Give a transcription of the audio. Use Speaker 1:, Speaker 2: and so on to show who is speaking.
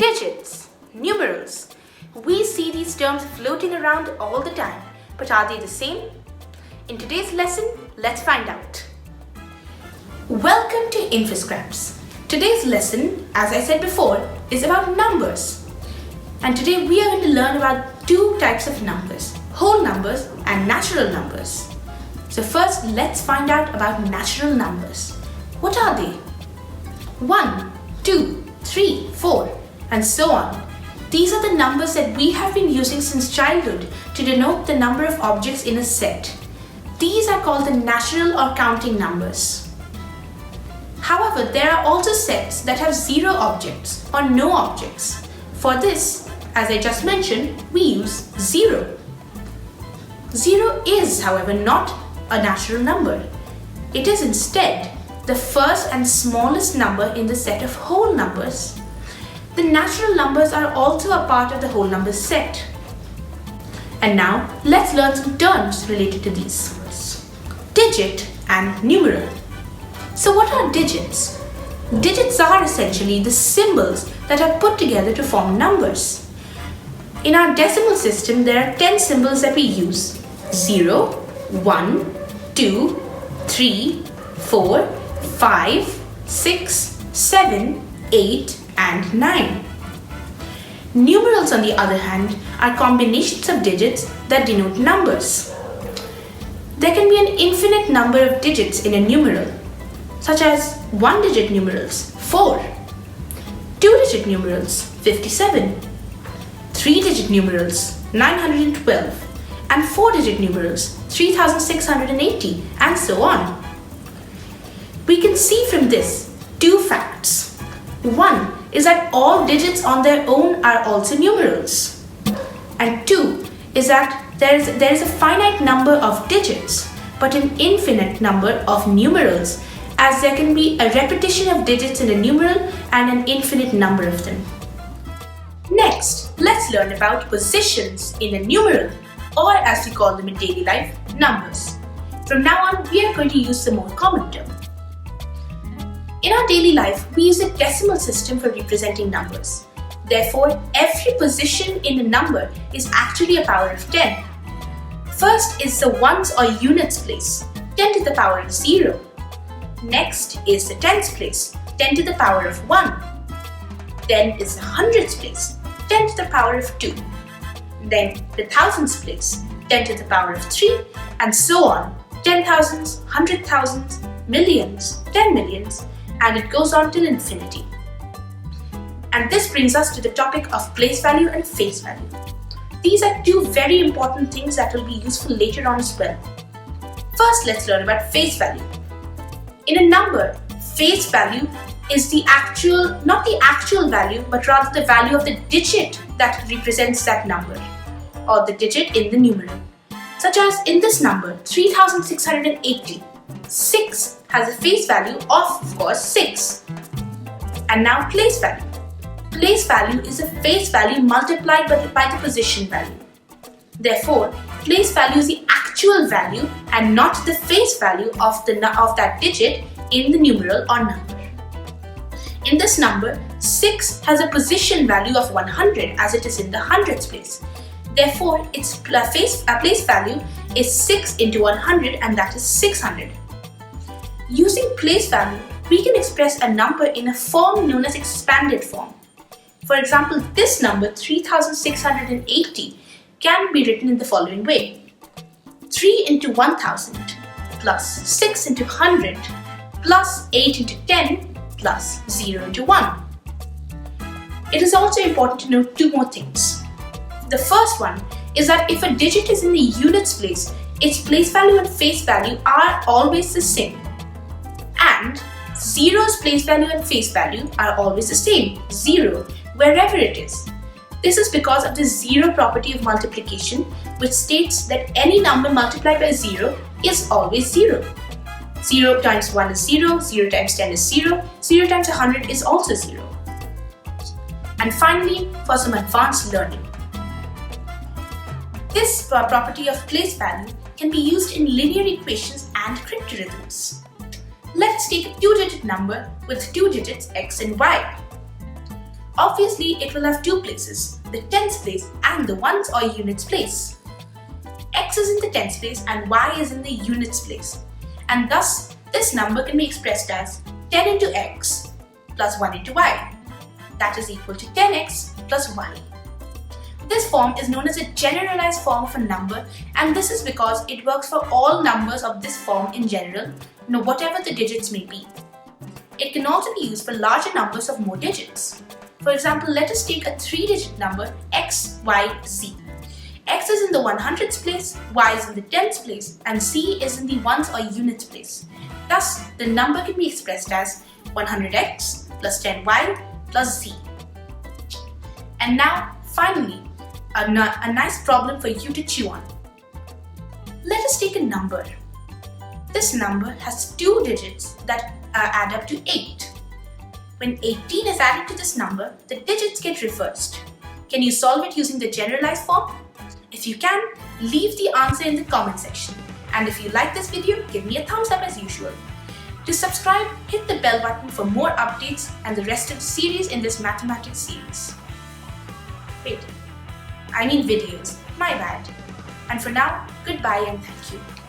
Speaker 1: Digits, numerals. We see these terms floating around all the time, but are they the same? In today's lesson, let's find out. Welcome to InfoScraps. Today's lesson, as I said before, is about numbers. And today we are going to learn about two types of numbers, whole numbers and natural numbers. So first, let's find out about natural numbers. What are they? 1, 2, 3, 4, and so on. These are the numbers that we have been using since childhood to denote the number of objects in a set. These are called the natural or counting numbers. However, there are also sets that have 0 objects or no objects. For this, as I just mentioned, we use 0. 0 is, however, not a natural number. It is instead the first and smallest number in the set of whole numbers. The natural numbers are also a part of the whole numbers set. And now, let's learn some terms related to these. Digit and numeral. So what are digits? Digits are essentially the symbols that are put together to form numbers. In our decimal system, there are 10 symbols that we use. 0, 1, 2, 3, 4, 5, 6, 7, 8, and 9. Numerals, on the other hand, are combinations of digits that denote numbers. There can be an infinite number of digits in a numeral, such as 1-digit numerals, 4, 2-digit numerals, 57, 3-digit numerals, 912, and 4-digit numerals, 3680, and so on. We can see from this two facts. One is that all digits on their own are also numerals. And two is that there is a finite number of digits, but an infinite number of numerals, as there can be a repetition of digits in a numeral and an infinite number of them. Next, let's learn about positions in a numeral, or as we call them in daily life, numbers. From now on, we are going to use the more common term. In our daily life, we use a decimal system for representing numbers. Therefore, every position in a number is actually a power of 10. First is the ones or units place, 10 to the power of 0. Next is the tens place, 10 to the power of 1. Then is the hundreds place, 10 to the power of 2. Then the thousands place, 10 to the power of 3, and so on, 10,000s, 100,000s, millions, 10 millions, and it goes on till infinity. And this brings us to the topic of place value and face value. These are two very important things that will be useful later on as well. First, let's learn about face value. In a number, face value is the actual, not the actual value, but rather the value of the digit that represents that number, or the digit in the numeral. Such as in this number, 3680. 6 has a face value of course, 6. And now place value. Place value is a face value multiplied by the position value. Therefore, place value is the actual value and not the face value of that digit in the numeral or number. In this number, 6 has a position value of 100 as it is in the hundreds place. Therefore, its place value is 6 into 100, and that is 600. Using place value, we can express a number in a form known as expanded form. For example, this number 3680 can be written in the following way. 3 into 1000 plus 6 into 100 plus 8 into 10 plus 0 into 1. It is also important to note two more things. The first one is that if a digit is in the units place, its place value and face value are always the same. And 0's place value and face value are always the same, 0, wherever it is. This is because of the 0 property of multiplication, which states that any number multiplied by 0 is always 0. 0 times 1 is 0, 0 times 10 is 0, 0 times 100 is also 0. And finally, for some advanced learning. This property of place value can be used in linear equations and 2-digit number with 2 digits x and y. Obviously, it will have two places, the tens place and the ones or units place. X is in the tens place and y is in the units place. And thus, this number can be expressed as 10 into x plus 1 into y. That is equal to 10x plus y. This form is known as a generalized form of a number, and this is because it works for all numbers of this form in general, whatever the digits may be. It can also be used for larger numbers of more digits. For example, let us take a 3-digit number x, y, z. X is in the 100s place, y is in the tens place, and z is in the ones or units place. Thus, the number can be expressed as 100x plus 10y plus z. And now, finally, a nice problem for you to chew on. Let us take a number. This number has 2 digits that add up to 8. When 18 is added to this number, the digits get reversed. Can you solve it using the generalized form? If you can, leave the answer in the comment section. And if you like this video, give me a thumbs up as usual. To subscribe, hit the bell button for more updates and the rest of the series in this mathematics series. Wait, I mean videos, my bad. And for now, goodbye and thank you.